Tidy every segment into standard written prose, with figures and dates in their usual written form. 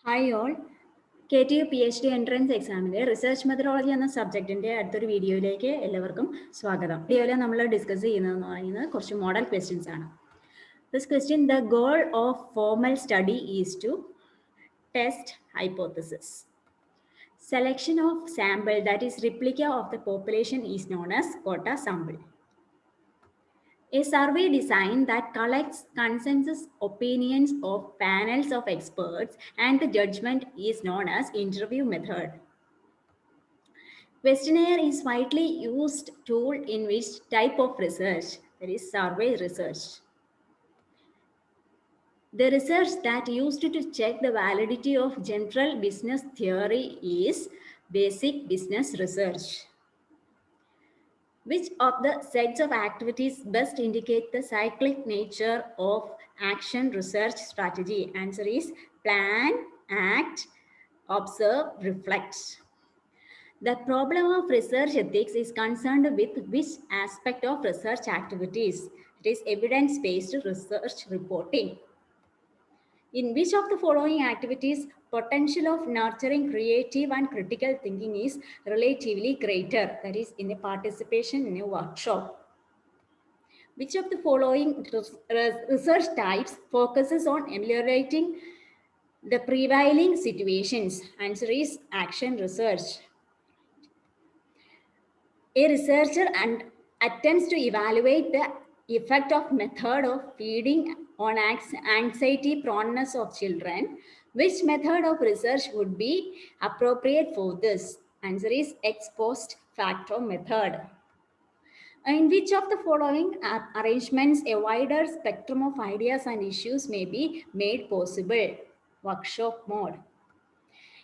Hi all. KTU PhD entrance എക്സാമിൻ്റെ research methodology എന്ന സബ്ജക്റ്റിൻ്റെ അടുത്തൊരു വീഡിയോയിലേക്ക് എല്ലാവർക്കും സ്വാഗതം. വീഡിയോയിൽ നമ്മൾ ഡിസ്കസ് ചെയ്യുന്നതെന്ന് പറയുന്നത് കുറച്ച് മോഡൽ ക്വസ്റ്റ്യൻസ് ആണ്. This question, the goal of formal study is to test hypothesis. Selection of sample, that is replica of the population, is known as quota sample. A survey design that collects consensus opinions of panels of experts and the judgment is known as interview method. Questionnaire is widely used tool in which type of research, that is survey research. The research that used to check the validity of general business theory is basic business research. Which of the sets of activities best indicate the cyclic nature of action research strategy? Answer is plan, act, observe, reflect. The problem of research ethics is concerned with which aspect of research activities? It is evidence-based research reporting. In which of the following activities potential of nurturing creative and critical thinking is relatively greater? That is in a participation in a workshop. Which of the following research types focuses on ameliorating the prevailing situations? Answer is action research. A researcher attempts to evaluate the effect of method of feeding on anxiety proneness of children. Which method of research would be appropriate for this? Answer is ex post facto method. In which of the following arrangements a wider spectrum of ideas and issues may be made possible? Workshop mode.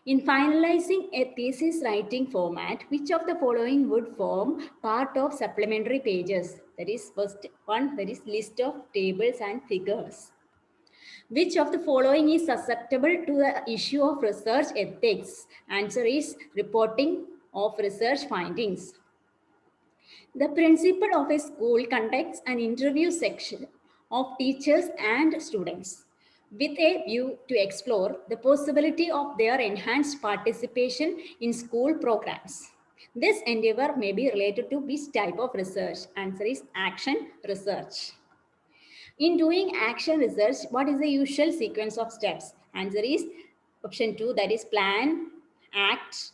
In finalizing a thesis writing format, which of the following would form part of supplementary pages? That is first one, that is list of tables and figures. Which of the following is susceptible to the issue of research ethics? Answer is reporting of research findings. The principal of a school conducts an interview section of teachers and students with a view to explore the possibility of their enhanced participation in school programs. This endeavor may be related to which type of research? Answer is action research. In doing action research, what is the usual sequence of steps? Answer is option 2, that is plan, act,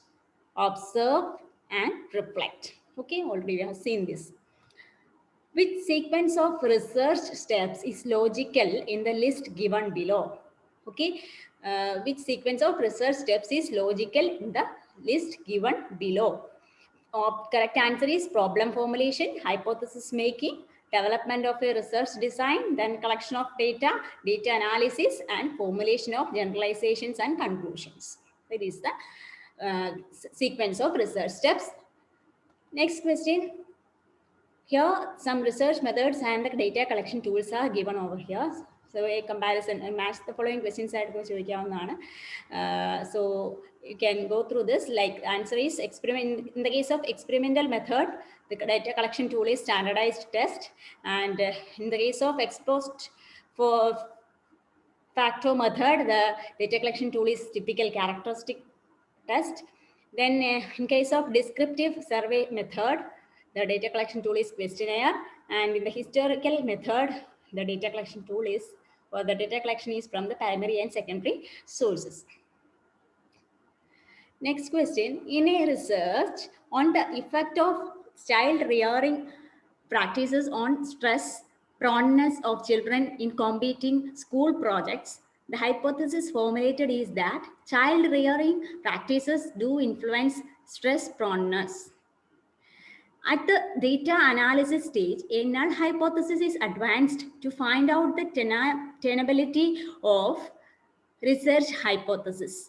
observe, and reflect. Okay, already we have seen this. Which sequence of research steps is logical in the list given below? Okay, which sequence of research steps is logical in the list given below? Correct answer is problem formulation, hypothesis making, development of a research design, then collection of data, data analysis, and formulation of generalizations and conclusions. That is the sequence of research steps. Next question. Here, some research methods and the data collection tools are given over here. So, a comparison, match the following questions. So, you can go through this. Like, answer is experiment. In the case of experimental method, the data collection tool is standardized test. And in the case of ex post for facto method, the data collection tool is typical characteristic test. Then, in case of descriptive survey method, the data collection tool is questionnaire, and in the historical method, the data collection tool is, or the data collection is from the primary and secondary sources. Next question, in a research on the effect of child rearing practices on stress proneness of children in competing school projects, the hypothesis formulated is that child rearing practices do influence stress proneness. At the data analysis stage, a null hypothesis is advanced to find out the tenability of research hypothesis.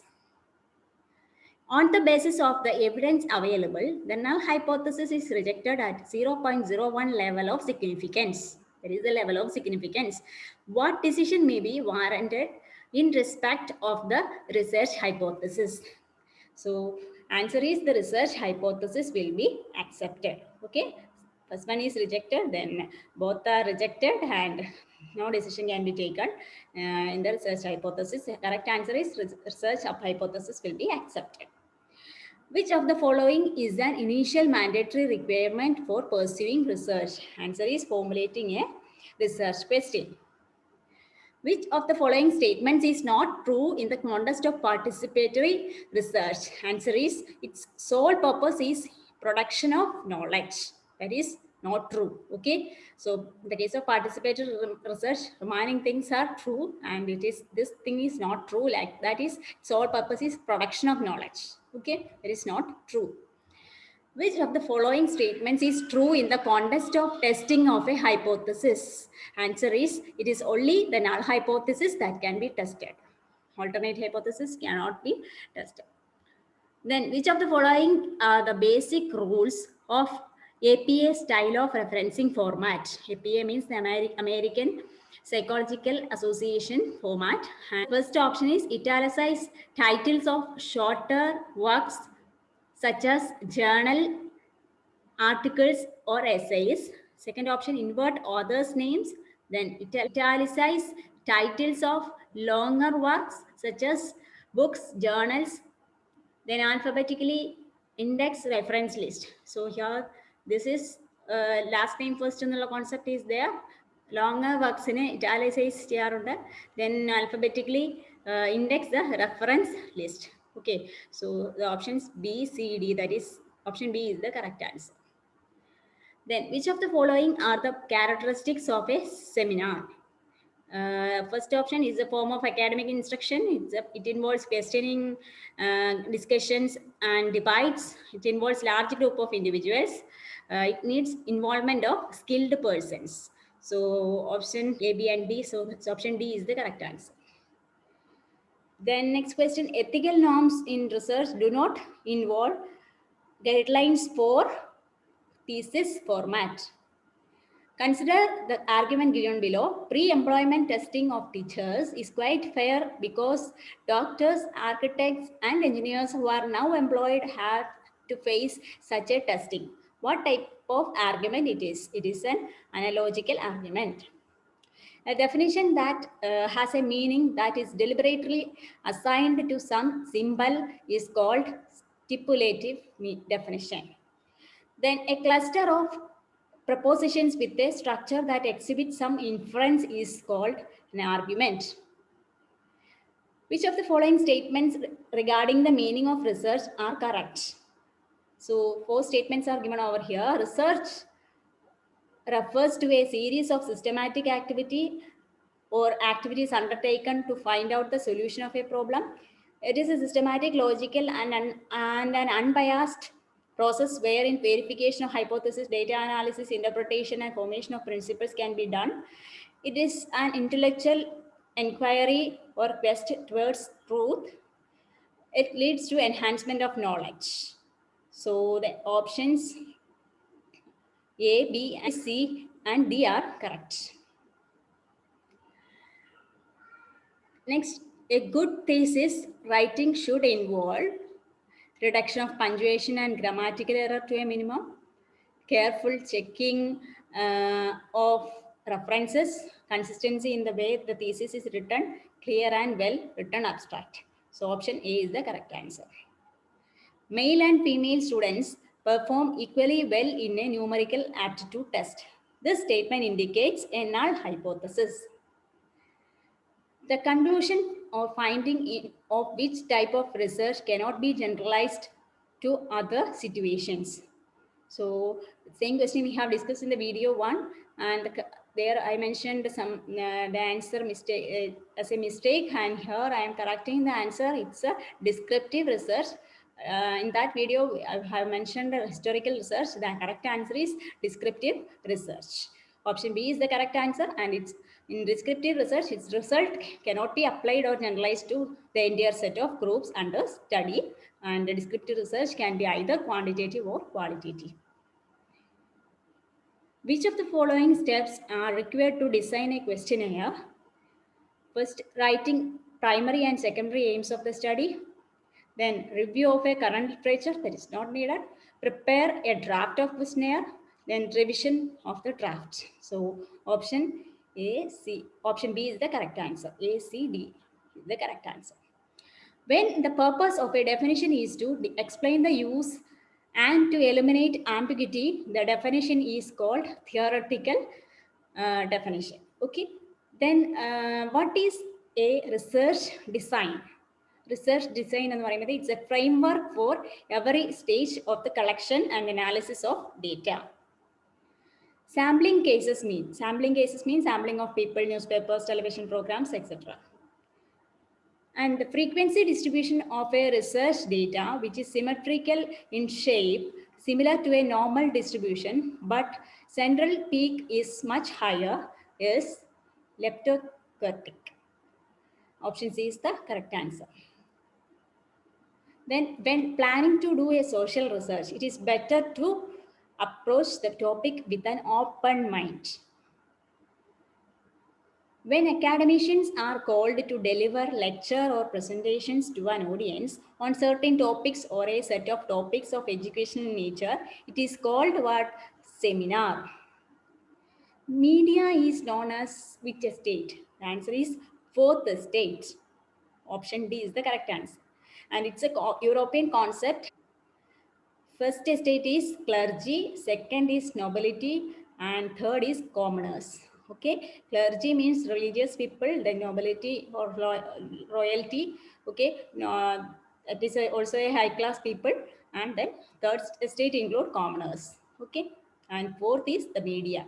On the basis of the evidence available, the null hypothesis is rejected at 0.01 level of significance. That is the level of significance. What decision may be warranted in respect of the research hypothesis? So, answer is the research hypothesis will be accepted. Okay, first one is rejected, then both are rejected, and No decision can be taken in the research hypothesis. The correct answer is research hypothesis will be accepted. Which of the following is an initial mandatory requirement for pursuing research? Answer is formulating a research question. Which of the following statements is not true in the context of participatory research? Answer is its sole purpose is production of knowledge. That is not true. Okay. So in the case of participatory research, remaining things are true, and this thing is not true. Like that is sole purpose is production of knowledge. Okay, that is not true. Which of the following statements is true in the context of testing of a hypothesis? Answer is, it is only the null hypothesis that can be tested. Alternate hypothesis cannot be tested. Then, which of the following are the basic rules of APA style of referencing format? APA means the American Psychological Association format. And first option is italicize titles of shorter works such as journal articles or essays. Second option, invert authors' names. Then italicize titles of longer works such as books, journals. Then alphabetically index reference list. So here, this is last name first ennulla concept is there. Longer works in italicize ചെയ്യാറുണ്ട്. Then alphabetically index the reference list. Okay, so the options B, C, D, that is option B is the correct answer. Then, which of the following are the characteristics of a seminar? First option is a form of academic instruction. It involves questioning, discussions, and debates. It involves large group of individuals. It needs involvement of skilled persons. So option A, B, and D. So option D is the correct answer. Then next question, ethical norms in research do not involve guidelines for thesis format. Consider the argument given below. Pre-employment testing of teachers is quite fair because doctors, architects, and engineers who are now employed have to face such a testing. What type of argument it is? It is an analogical argument. A definition that has a meaning that is deliberately assigned to some symbol is called stipulative definition. Then a cluster of propositions with a structure that exhibits some inference is called an argument. Which of the following statements regarding the meaning of research are correct? So 4 statements are given over here. Research refers to a series of systematic activity or activities undertaken to find out the solution of a problem. It is a systematic, logical, and an unbiased process wherein verification of hypothesis, data analysis, interpretation, and formation of principles can be done. It is an intellectual inquiry or quest towards truth. It leads to enhancement of knowledge. So the options A, B, and C, and D are correct. Next, a good thesis writing should involve reduction of punctuation and grammatical error to a minimum, careful checking of references, consistency in the way the thesis is written, clear and well written abstract. So option A is the correct answer. Male and female students perform equally well in a numerical aptitude test. This statement indicates a null hypothesis. The conclusion or finding of which type of research cannot be generalized to other situations. So same question we have discussed in the video 1, and there I mentioned some the answer mistake as a mistake, and here I am correcting the answer. It's a descriptive research. In that video I have mentioned historical research. The correct answer is descriptive research. Option B is the correct answer, and it's in descriptive research, its result cannot be applied or generalized to the entire set of groups under study, and the descriptive research can be either quantitative or qualitative. Which of the following steps are required to design a questionnaire? First, writing primary and secondary aims of the study. Then, review of a current literature, that is not needed. Prepare a draft of questionnaire. Then, revision of the draft. So, option A, C. Option B is the correct answer. A, C, D is the correct answer. When the purpose of a definition is to explain the use and to eliminate ambiguity, the definition is called theoretical definition. Okay. Then what is a research design? Research design and it's a framework for every stage of the collection and analysis of data. Sampling cases mean sampling of people, newspapers, television programs, etc. And the frequency distribution of a research data, which is symmetrical in shape, similar to a normal distribution, but central peak is much higher, is leptokurtic. Option C is the correct answer. Then when planning to do a social research, it is better to approach the topic with an open mind. When academicians are called to deliver lecture or presentations to an audience on certain topics or a set of topics of educational nature, it is called what? Seminar. Media is known as which estate? The answer is fourth estate. Option D is the correct answer. And it's a European concept. First estate is clergy, second is nobility, and third is commoners. Okay, clergy means religious people, then nobility or royalty. Okay, it is also a high class people, and then third estate include commoners. Okay, and fourth is the media.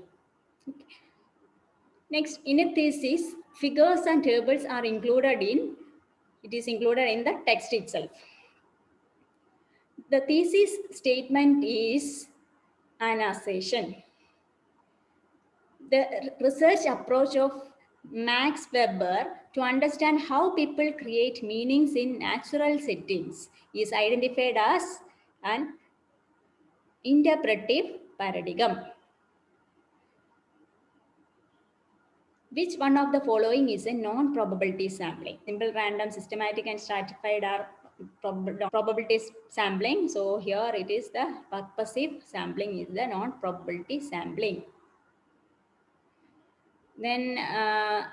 Okay. Next, in a thesis, figures and tables are included in. It is included in the text itself. The thesis statement is an assertion. The research approach of Max Weber to understand how people create meanings in natural settings is identified as an interpretive paradigm. Which one of the following is a non-probability sampling? Simple, random, systematic, and stratified are probability sampling. So here it is the purposive sampling is the non-probability sampling. Then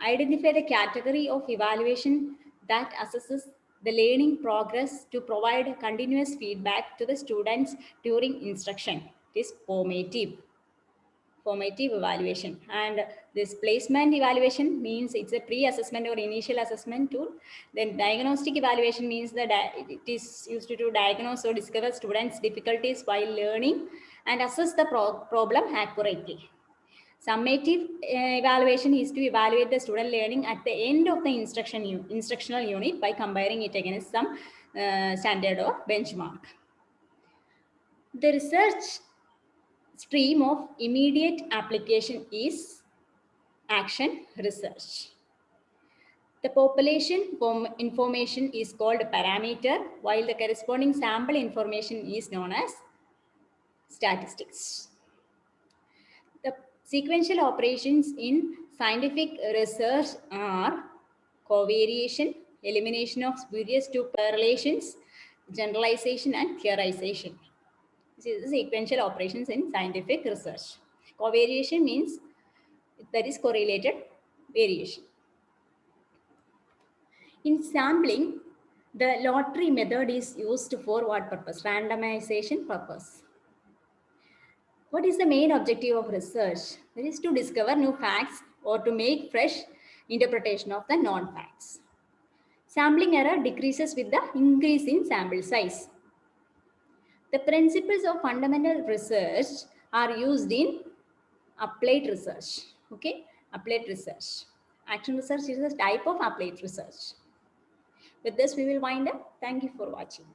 identify the category of evaluation that assesses the learning progress to provide continuous feedback to the students during instruction. It is formative evaluation. And this placement evaluation means it's a pre-assessment or initial assessment tool. Then diagnostic evaluation means that it is used to diagnose or discover students' difficulties while learning and assess the problem accurately. Summative evaluation is to evaluate the student learning at the end of the instructional unit by comparing it against some standard or benchmark. The research stream of immediate application is action research. The population information is called parameter, while the corresponding sample information is known as statistics. The sequential operations in scientific research are covariation, elimination of spurious two relations, generalization, and theorization. This is the sequential operations in scientific research. Covariation means that is correlated variation. In sampling, the lottery method is used for what purpose? Randomization purpose. What is the main objective of research? That is to discover new facts or to make fresh interpretation of the non-facts. Sampling error decreases with the increase in sample size. The principles of fundamental research are used in applied research. Okay, applied research. Action research is a type of applied research. With this, we will wind up. Thank you for watching.